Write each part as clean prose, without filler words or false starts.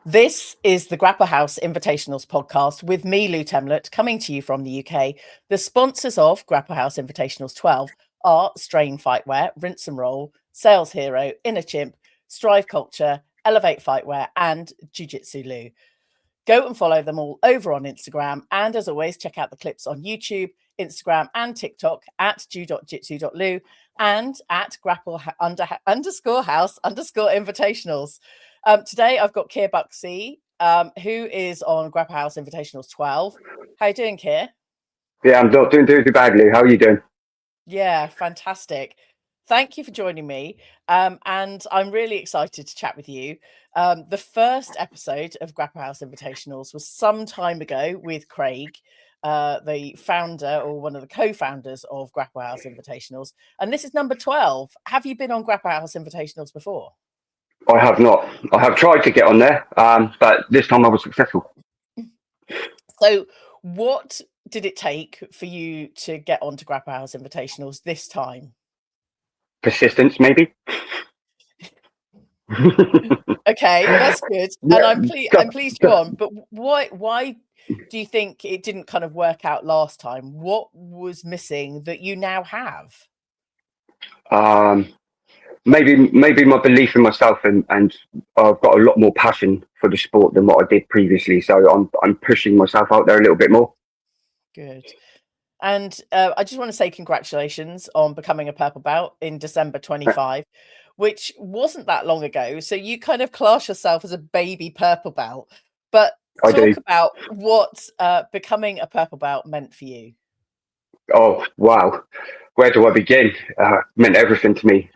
This is the Grapple House Invitationals podcast with me, Lou Temlett, coming to you from the UK. The sponsors of Grapple House Invitationals 12 are Strain Fightwear, Rinse and Roll, Sales Hero, Inner Chimp, Strive Culture, Elevate Fightwear, and Jiu-Jitsu Lou. Go and follow them all over on Instagram. And as always, check out the clips on YouTube, Instagram, and TikTok at ju.jitsu.lu and at grapple underscore house underscore invitationals. Today, I've got Keir Buxey, who is on Grapple House Invitationals 12. How are you doing, Keir? Yeah, I'm not doing too badly. How are you doing? Yeah, fantastic. Thank you for joining me. And I'm really excited to chat with you. The first episode of Grapple House Invitationals was some time ago with Craig, the founder or one of the co-founders of Grapple House Invitationals. And this is number 12. Have you been on Grapple House Invitationals before? I have not. I have tried to get on there, but this time I was successful. So what did it take for you to get onto Grapple House Invitationals this time? Persistence, maybe. Okay, that's good. Yeah, and I'm pleased you're on. But why do you think it didn't kind of work out last time? What was missing that you now have? Maybe my belief in myself, and I've got a lot more passion for the sport than what I did previously. So I'm pushing myself out there a little bit more. Good. And I just want to say congratulations on becoming a purple belt in December 25, which wasn't that long ago. So you kind of class yourself as a baby purple belt. But talk about what becoming a purple belt meant for you. Oh, wow. Where do I begin? Meant everything to me.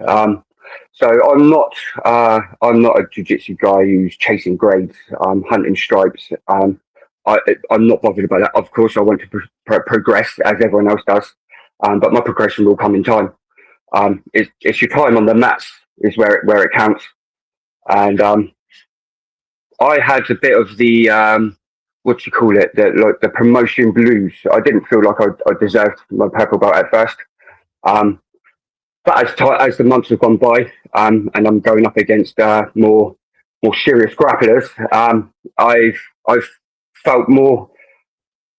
So I'm not a jiu-jitsu guy who's chasing grades, hunting stripes. I'm not bothered about that. Of course, I want to progress as everyone else does, but my progression will come in time. It's your time on the mats is where it counts. And I had a bit of the the promotion blues. I didn't feel like I deserved my purple belt at first. But as the months have gone by, and I'm going up against more serious grapplers, I've felt more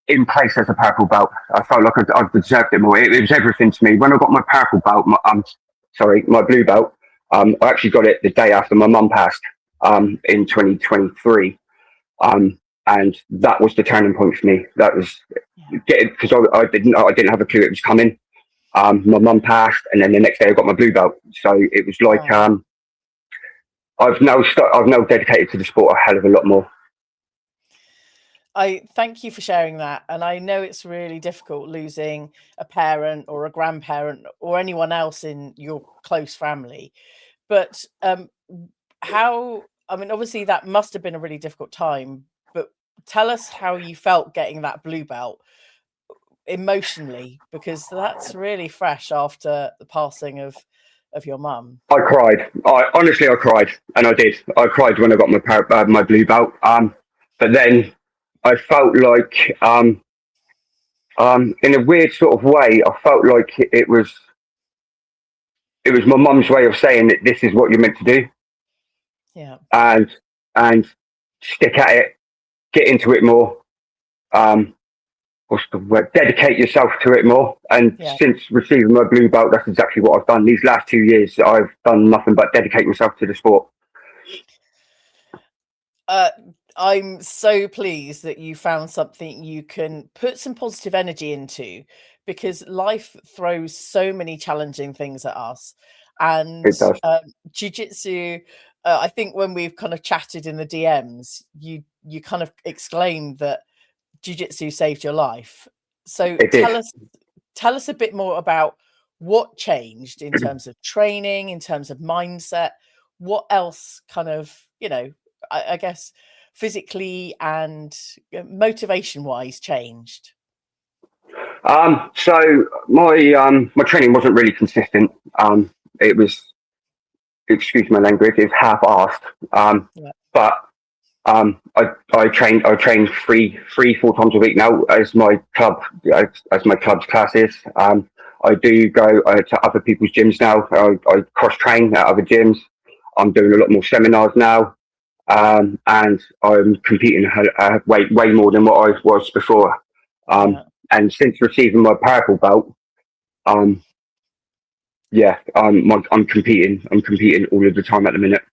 in place as a purple belt. I felt like I deserved it more. It was everything to me. When I got my purple belt, my blue belt, I actually got it the day after my mum passed in 2023, and that was the turning point for me. That was because I didn't have a clue it was coming. My mum passed, and then the next day I got my blue belt. So it was like I've now dedicated to the sport a hell of a lot more. I thank you for sharing that, and I know it's really difficult losing a parent or a grandparent or anyone else in your close family. But obviously that must have been a really difficult time. But tell us how you felt getting that blue belt emotionally, because that's really fresh after the passing of your mum. I cried. Honestly, I cried, and I did. I cried when I got my blue belt. But then I felt like, in a weird sort of way, I felt like it was my mum's way of saying that this is what you're meant to do. Yeah. And stick at it, get into it more. What's the word? Dedicate yourself to it more. And since receiving my blue belt, that's exactly what I've done. These last 2 years, I've done nothing but dedicate myself to the sport. I'm so pleased that you found something you can put some positive energy into, because life throws so many challenging things at us. And jiu-jitsu, I think when we've kind of chatted in the DMs, you kind of exclaimed that jiu-jitsu saved your life. So tell us a bit more about what changed in terms of training, in terms of mindset. What else kind of, I guess physically and motivation wise changed? So my training wasn't really consistent. It was, excuse my language, it's half-assed. But I train 4 times a week now as my club's classes. I do go to other people's gyms now. I cross train at other gyms. I'm doing a lot more seminars now. and I'm competing way more than what I was before. And since receiving my purple belt, I'm competing. I'm competing all of the time at the minute.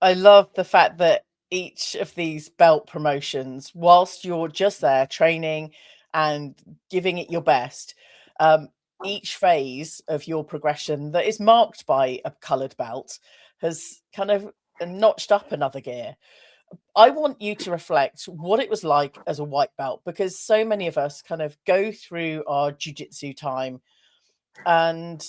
I love the fact that each of these belt promotions, whilst you're just there training and giving it your best, each phase of your progression that is marked by a coloured belt has kind of notched up another gear. I want you to reflect what it was like as a white belt, because so many of us kind of go through our jiu-jitsu time and,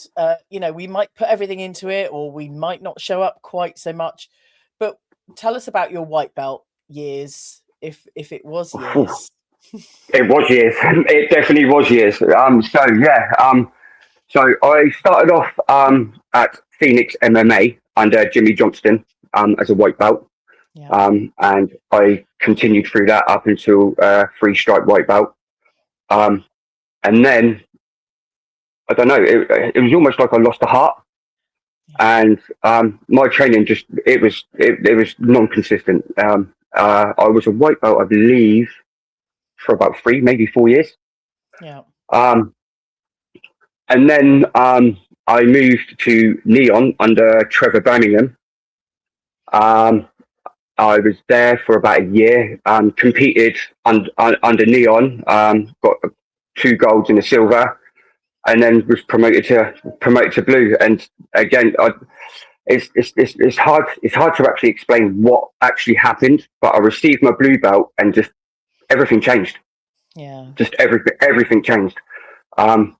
we might put everything into it or we might not show up quite so much. But tell us about your white belt years, if it was years. It was years. It definitely was years. So I started off at Phoenix MMA under Jimmy Johnston as a white belt. And I continued through that up until three stripe white belt. And then I don't know, it was almost like I lost the heart. And my training it was non-consistent. I was a white belt, I believe, for about 3, maybe 4 years. And then I moved to Neon under Trevor Birmingham. I was there for about a year, competed under Neon, got 2 golds and a silver, and then was promoted to blue. And again, it's hard to actually explain what actually happened, but I received my blue belt and just everything changed. Just everything changed. My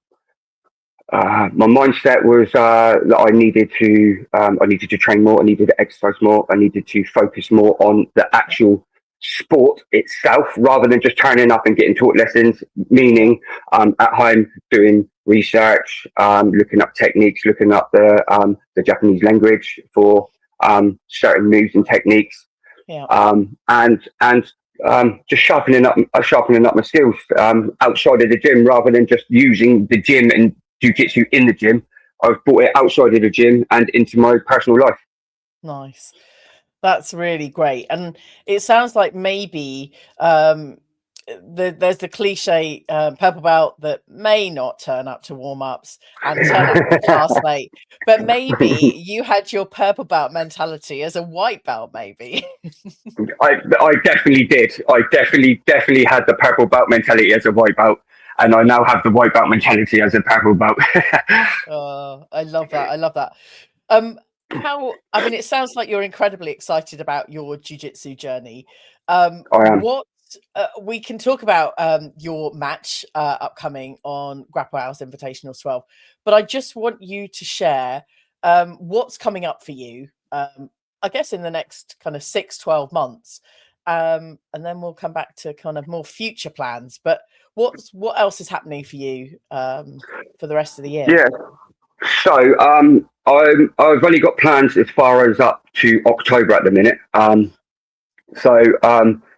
mindset was that I needed to train more. I needed to exercise more. I needed to focus more on the actual sport itself, rather than just turning up and getting taught lessons. Meaning, at home doing research, looking up techniques, looking up the Japanese language for certain moves and techniques, and just sharpening up my skills outside of the gym, rather than just using the gym and jiu-jitsu in the gym. I've brought it outside of the gym and into my personal life. Nice. That's really great. And it sounds like maybe there's the cliche purple belt that may not turn up to warm-ups and turn up to class late, but maybe you had your purple belt mentality as a white belt, maybe. I definitely did. I definitely had the purple belt mentality as a white belt, and I now have the white belt mentality as a purple belt. Oh, I love that. I love that. It sounds like you're incredibly excited about your jiu-jitsu journey. I am. What we can talk about your match upcoming on Grapple House Invitationals 12, but I just want you to share what's coming up for you, I guess, in the next kind of 6-12 months. And then we'll come back to kind of more future plans. But what else is happening for you for the rest of the year? Yeah. So I've only got plans as far as up to October at the minute.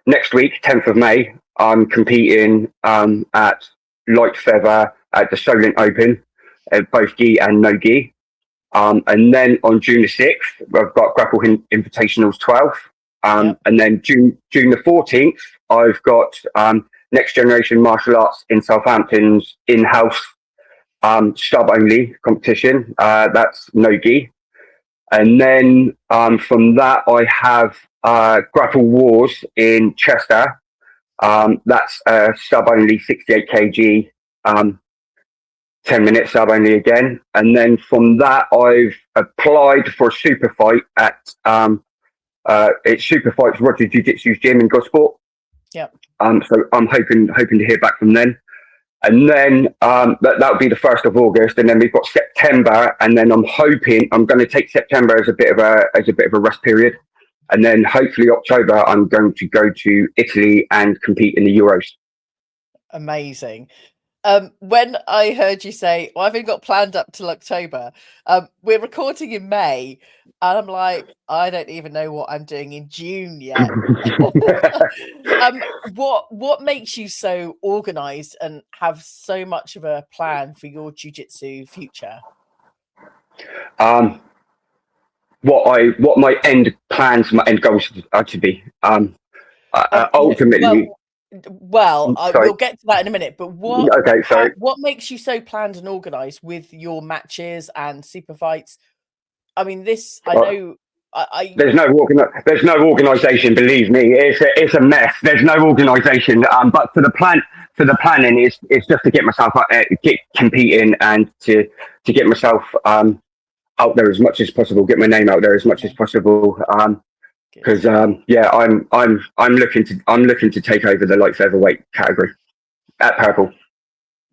Next week, 10th of May, I'm competing at light feather at the Solent Open, both gi and no gi. And then on June the 6th, I've got Grapple Invitationals 12. And then June the 14th, I've got Next Generation Martial Arts in Southampton's in-house sub only competition. That's no gi. And then from that, I have Grapple Wars in Chester. That's sub only 68 kg, 10-minute sub only again. And then from that, I've applied for a super fight at it's Super Fights Roger Jiu-Jitsu's gym in Gosport. So I'm hoping to hear back from them. And then that would be the 1st of August, and then we've got September, and then I'm hoping I'm going to take September as a bit of a rest period, and then hopefully October I'm going to go to Italy and compete in the Euros. Amazing. When I heard you say, "Well, I've only got planned up till October," we're recording in May, and I'm like, I don't even know what I'm doing in June yet. What makes you so organized and have so much of a plan for your jiu-jitsu future? what my end plans, my end goals are to be. Ultimately, we'll get to that in a minute. But what makes you so planned and organised with your matches and super fights? I mean, this I know. There's no organisation. Believe me, it's a mess. There's no organisation. But for the planning, it's just to get myself get competing and to get myself out there as much as possible. Get my name out there as much as possible. Because I'm looking to take over the light featherweight category at Purple.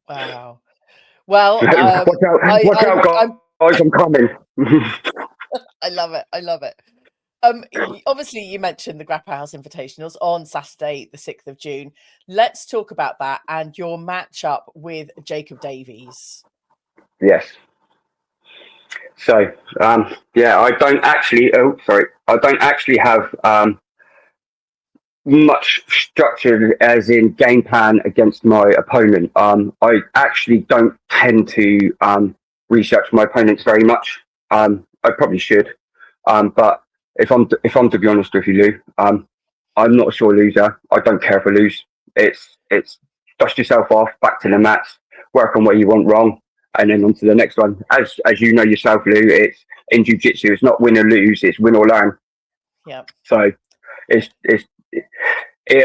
Wow. Well, watch out, guys! I'm coming. I love it. Obviously, you mentioned the Grapple House Invitationals on Saturday, the 6th of June. Let's talk about that and your matchup with Jacob Davies. Yes. So, I don't actually have much structure as in game plan against my opponent. I actually don't tend to research my opponents very much. I probably should, but if I'm to be honest with you, Lou, I'm not a sore loser. I don't care if I lose. It's dust yourself off, back to the mats, work on what you want wrong, and then on to the next one. As you know yourself, Lou, it's in jiu-jitsu. It's not win or lose. It's win or learn. Yeah. So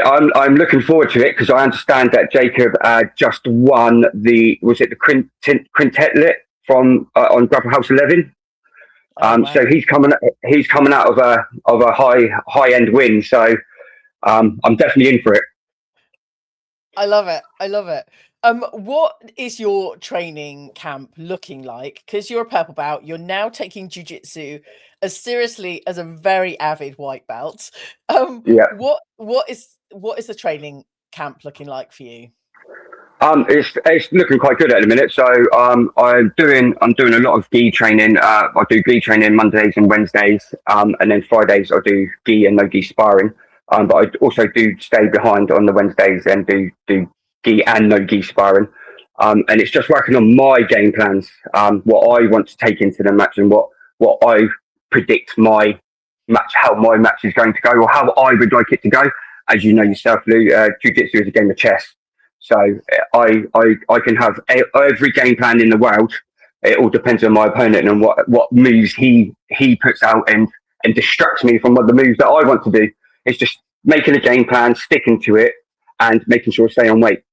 I'm looking forward to it because I understand that Jacob just won the quintetlet from on Grapple House 11. Wow. So he's coming out of a high end win. So I'm definitely in for it. I love it. What is your training camp looking like? Because you're a purple belt, you're now taking jiu-jitsu as seriously as a very avid white belt. What is the training camp looking like for you? It's looking quite good at the minute. So I'm doing a lot of gi training. I do gi training Mondays and Wednesdays, and then Fridays I do gi and no gi sparring. But I also do stay behind on the Wednesdays and do gi and no gi sparring. And it's just working on my game plans, what I want to take into the match and what I predict my match, how my match is going to go, or how I would like it to go. As you know yourself, Lou, jiu-jitsu is a game of chess. So I can have every game plan in the world. It all depends on my opponent and what moves he puts out and distracts me from what the moves that I want to do. It's just making a game plan, sticking to it, and making sure I stay on weight.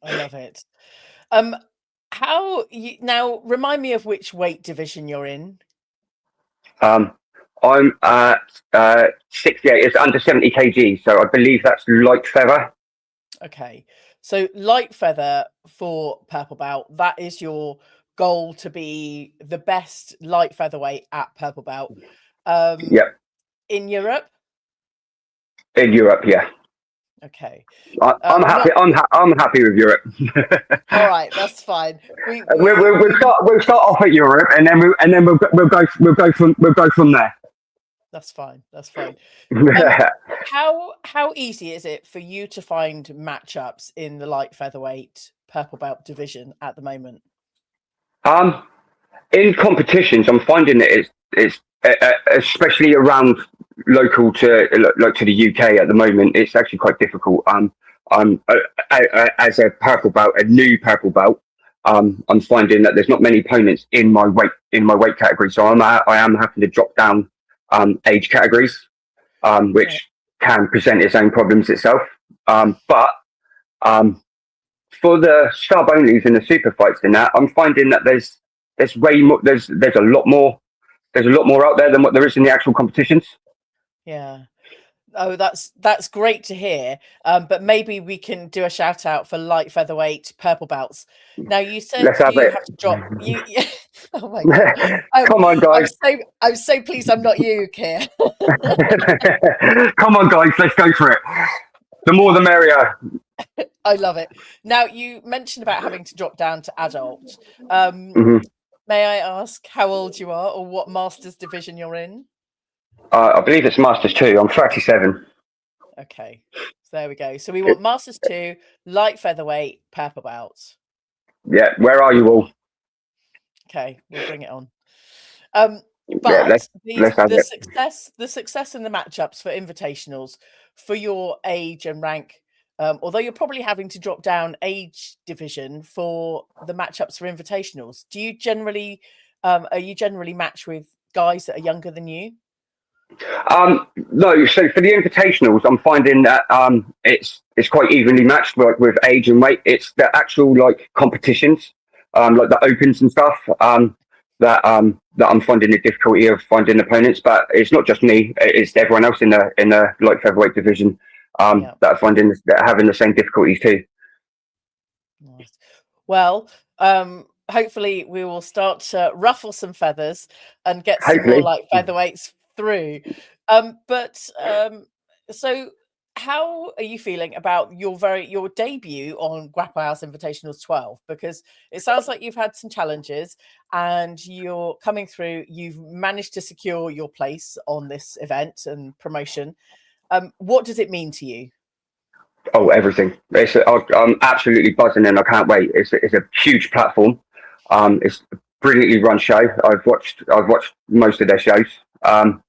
I love it. Now remind me of which weight division you're in. I'm at 68. It's under 70 kg, so I believe that's light feather. Okay, so light feather for purple belt. That is your goal, to be the best light featherweight at purple belt. In Europe. In Europe, yeah. Okay. I'm happy. I'm happy with Europe. All right, that's fine. We'll start off at Europe, and then we'll go from there. That's fine. How easy is it for you to find matchups in the light featherweight purple belt division at the moment? In competitions, I'm finding that it's especially around local to the UK at the moment. It's actually quite difficult. As a purple belt, a new purple belt, I'm finding that there's not many opponents in my weight category. So I am having to drop down age categories, which can present its own problems itself. But for the sub onlys and the super fights in that, I'm finding that there's way more. There's a lot more out there than what there is in the actual competitions. Yeah. Oh, that's great to hear. But maybe we can do a shout out for light featherweight purple belts. Now you said you have to drop. Oh my god! Come on, guys! I'm so pleased I'm not you, Keir. Come on, guys! Let's go for it. The more, the merrier. I love it. Now you mentioned about having to drop down to adult. May I ask how old you are or what Masters division you're in? I believe it's Masters 2. I'm 37. Okay, so there we go. So we want Masters 2, light featherweight, purple belts. Yeah, where are you all? Okay, we'll bring it on. Yeah, But let's have it. the success in the matchups for invitationals for your age and rank, although you're probably having to drop down age division for the matchups for invitationals, do you generally are you generally matched with guys that are younger than you? No, so for the invitationals, I'm finding that it's quite evenly matched, like with age and weight. It's the actual like competitions, like the opens and stuff, that I'm finding the difficulty of finding opponents. But it's not just me; it's everyone else in the light featherweight division, Yeah. that are that are having the same difficulties too. Nice. Well, hopefully we will start to ruffle some feathers and get some more Hopefully, like featherweights through. But so how are you feeling about your debut on Grapple House Invitationals 12? Because it sounds like you've had some challenges and you're coming through. You've managed to secure your place on this event and promotion. What does it mean to you? oh, everything. I'm absolutely buzzing and I can't wait. It's a huge platform. It's a brilliantly run show. I've watched most of their shows. And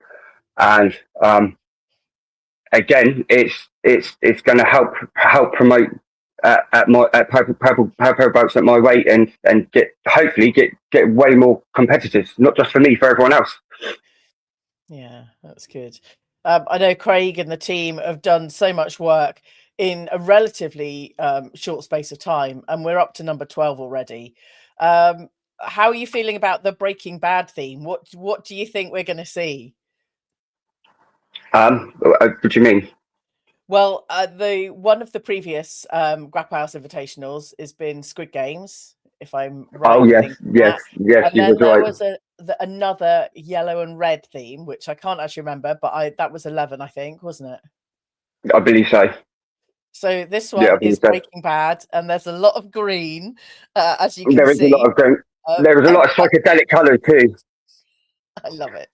again, it's going to help promote at purple boats at my weight and hopefully get way more competitors, not just for me, for everyone else. Yeah, that's good. I know Craig and the team have done so much work in a relatively short space of time, and we're up to number 12 already. How are you feeling about the Breaking Bad theme? What do you think we're going to see? What do you mean? Well, the one of the previous Grapple House Invitationals has been Squid Games, if I'm right Oh in yes, thinking yes, that. yes. And You then was there right. was another yellow and red theme, which I can't actually remember, but that was 11, I think, wasn't it? I believe so. So this Yeah, I one believe is so. Breaking Bad, and there's a lot of green, as you can There is a lot see. of there is a lot of psychedelic colours too. I love it.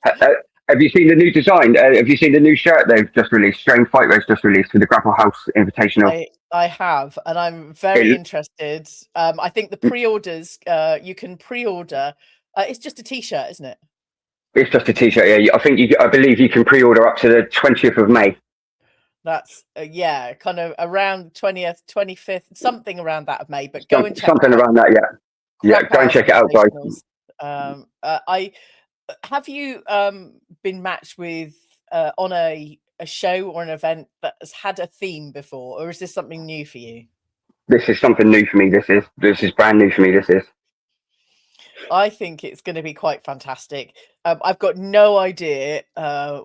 Have you seen the new design? Have you seen the new shirt they've just released? Strange Fight Race just released for the Grapple House Invitational. I have, and I'm very interested. I think the pre-orders, you can pre-order. It's just a t-shirt, isn't it? It's just a t-shirt. Yeah, I believe you can pre-order up to the 20th of May. That's yeah, kind of around 20th, 25th, something around that of May. But go and check Something it out. around that. Yeah, yeah. Grapple Go and House check it out, guys. Invitationals. I have you been matched with on a show or an event that has had a theme before, or is this something new for you? This is something new for me. This is brand new for me. This is. I think it's going to be quite fantastic. I've got no idea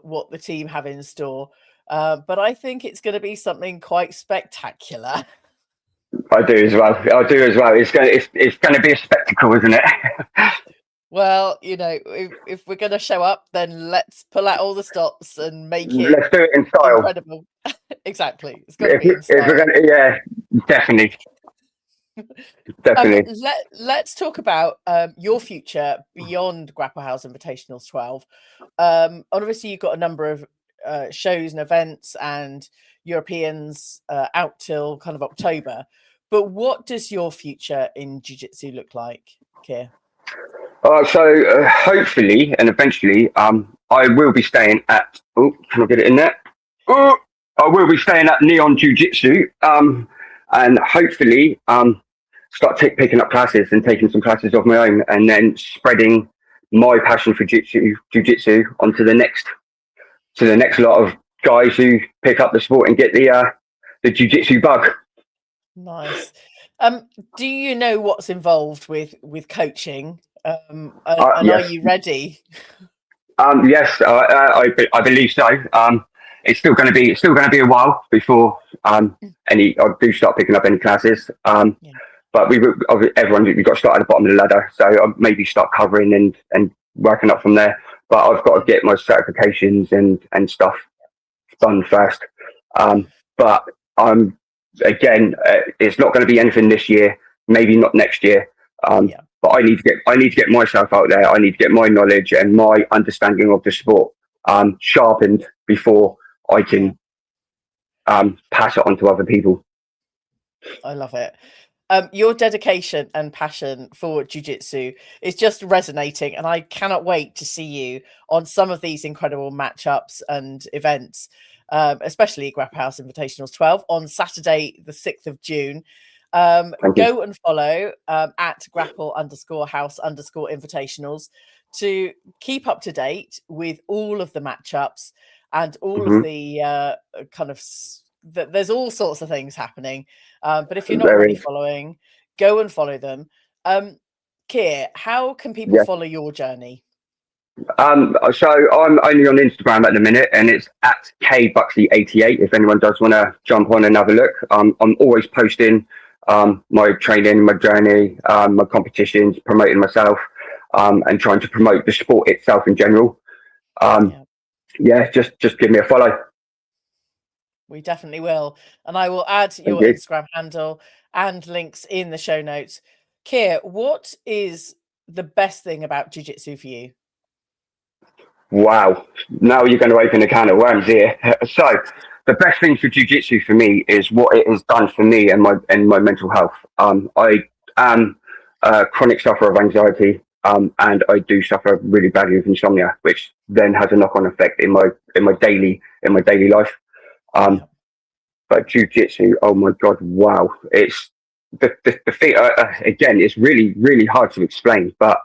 what the team have in store, but I think it's going to be something quite spectacular. I do as well. I do as well. It's going to be a spectacle, isn't it? Well, you know, if we're going to show up, then let's pull out all the stops and make it Let's do it in style. incredible. Exactly. It's got to be in style. If we're going to, yeah, definitely. Definitely. Let's talk about your future beyond Grapple House Invitationals 12. Obviously, you've got a number of shows and events and Europeans out till kind of October. But what does your future in Jiu-Jitsu look like, Keir? So hopefully and eventually, I will be staying at. Oh, can I get it in there? Oh, I will be staying at Neon Jiu-Jitsu, and hopefully, start picking up classes and taking some classes of my own, and then spreading my passion for jiu-jitsu onto the next lot of guys who pick up the sport and get the jiu-jitsu bug. Nice. Do you know what's involved with coaching? And Yes. are you ready? Yes, I believe so. It's still going to be a while before I do start picking up any classes. Yeah. But we've got to start at the bottom of the ladder, so I'll maybe start covering and working up from there. But I've got to get my certifications and stuff done first. But again, it's not going to be anything this year, maybe not next year. But I need to get myself out there. I need to get my knowledge and my understanding of the sport sharpened before I can pass it on to other people. I love it. Your dedication and passion for jiu-jitsu is just resonating, and I cannot wait to see you on some of these incredible matchups and events, especially Grapple House Invitationals 12 on Saturday, the 6th of June. Go and follow at grapple_house_invitationals to keep up to date with all of the matchups and all of the there's all sorts of things happening. But if you're not already following, go and follow them. Keir, how can people follow your journey? So I'm only on Instagram at the minute, and it's at KBuxey88. If anyone does want to jump on and have a look, I'm always posting my training, my journey, my competitions, promoting myself, and trying to promote the sport itself in general. Just give me a follow. We definitely will. And I will add your Instagram handle and links in the show notes. Keir, what is the best thing about jiu-jitsu for you? Wow. Now you're going to open a can of worms here. So the best thing for jiu-jitsu for me is what it has done for me and my mental health. I am a chronic sufferer of anxiety, and I do suffer really badly with insomnia, which then has a knock-on effect in my daily life. But jiu-jitsu, oh my god, wow! It's the thing. Again, it's really, really hard to explain. But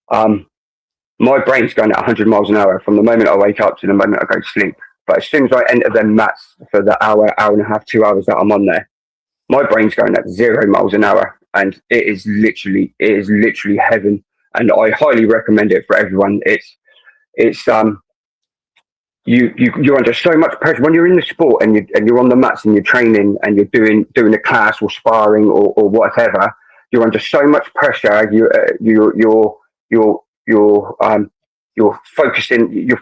my brain's going at 100 miles an hour from the moment I wake up to the moment I go to sleep. But as soon as I enter them mats for the hour and a half, 2 hours that I'm on there, my brain's going at 0 miles an hour, and it is literally heaven. And I highly recommend it for everyone. You're under so much pressure when you're in the sport and you're on the mats and you're training and you're doing a class or sparring or whatever. You're under so much pressure. You're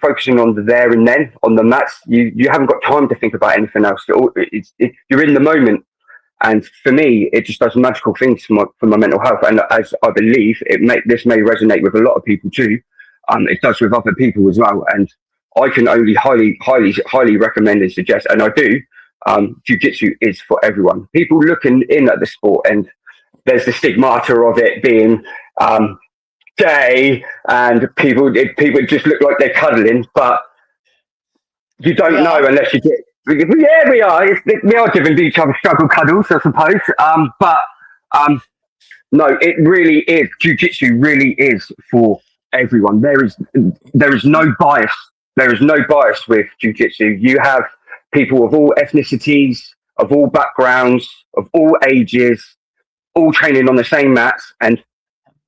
focusing on the there and then on the mats. You haven't got time to think about anything else. You're in the moment. And for me, it just does magical things for my mental health. And as I believe this may resonate with a lot of people too. It does with other people as well. And I can only highly recommend and suggest, and I do. Jiu-jitsu is for everyone. People looking in at the sport, and there's the stigmata of it being gay, and people just look like they're cuddling, but you don't know unless you get. Yeah, we are. We are giving each other struggle cuddles, I suppose. No, it really is. Jiu-jitsu really is for everyone. There is no bias. There is no bias with jiu-jitsu. You have people of all ethnicities, of all backgrounds, of all ages, all training on the same mats, and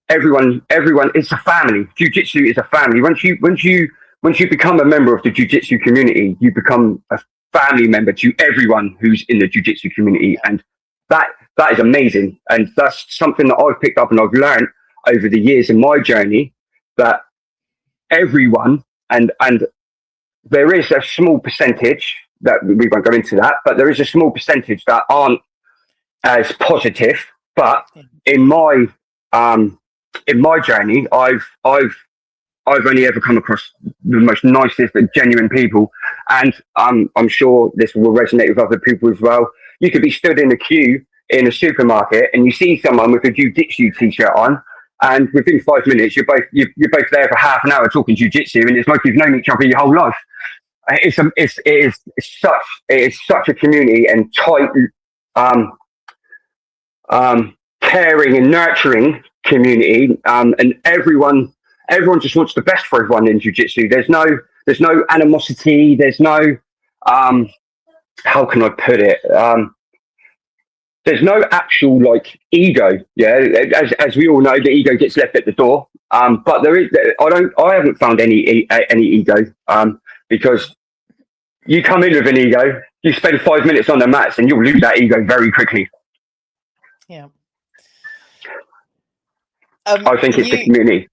everyone. It's a family. Jiu-jitsu is a family. Once you become a member of the jiu-jitsu community, you become a family member to everyone who's in the jiu-jitsu community, and that is amazing. And that's something that I've picked up and I've learned over the years in my journey, that everyone, and there is a small percentage that we won't go into that, but there is a small percentage that aren't as positive. But in my journey, I've only ever come across the most nicest and genuine people, and I'm sure this will resonate with other people as well. You could be stood in a queue in a supermarket and you see someone with a jiu-jitsu t-shirt on, and within 5 minutes you're both there for half an hour talking jiu-jitsu, and it's like you've known each other your whole life. It is such a community and tight, caring and nurturing community, and everyone just wants the best for everyone in jiu-jitsu. There's no animosity. There's no how can I put it? There's no actual ego. Yeah, as we all know, the ego gets left at the door. But there is. I haven't found any ego. Because you come in with an ego, you spend 5 minutes on the mats, and you'll lose that ego very quickly. Yeah. I think it's the community.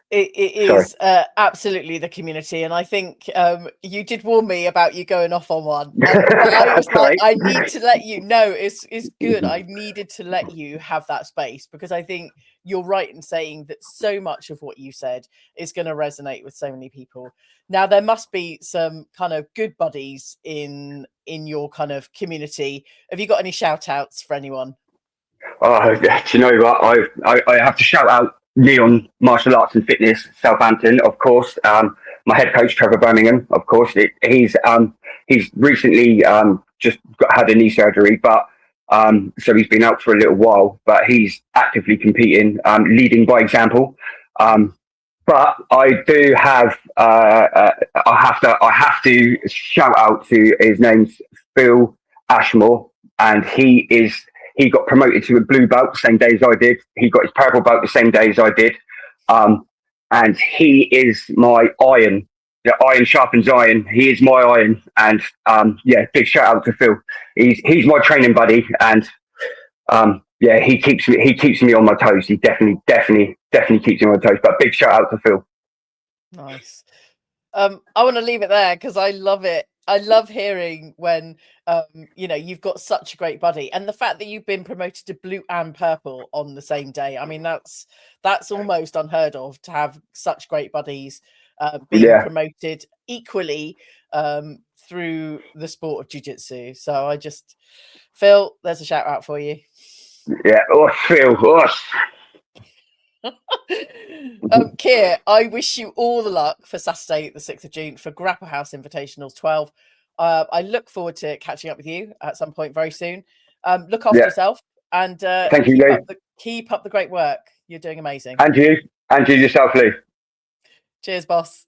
It is absolutely the community, and I think you did warn me about you going off on one. I was like, I need to let you know. It's good. I needed to let you have that space, because I think you're right in saying that so much of what you said is going to resonate with so many people. Now, there must be some kind of good buddies in your kind of community. Have you got any shout outs for anyone? Oh, do you know what? I have to shout out Neon Martial Arts and Fitness, Southampton, of course. My head coach, Trevor Birmingham, of course. He's recently had a knee surgery, but so he's been out for a little while, but he's actively competing, leading by example. But I do have, I have to shout out to his name's Phil Ashmore, and he got promoted to a blue belt the same day as I did. He got his purple belt the same day as I did, and he is my iron. The iron sharpens iron. He is my iron, and yeah, big shout out to Phil. He's my training buddy, and yeah, he keeps me on my toes. He definitely keeps me on my toes. But big shout out to Phil. Nice. I want to leave it there because I love it. I love hearing when you know, you've got such a great buddy, and the fact that you've been promoted to blue and purple on the same day. I mean, that's almost unheard of, to have such great buddies being promoted equally through the sport of jiu-jitsu. So I just, Phil, there's a shout out for you. Yeah, Phil, Keir, I wish you all the luck for Saturday, the 6th of June for Grapple House Invitationals 12. I look forward to catching up with you at some point very soon. Look after yourself, and thank you, Lee. Keep up the great work. You're doing amazing. And you yourself, Lee. Cheers, boss.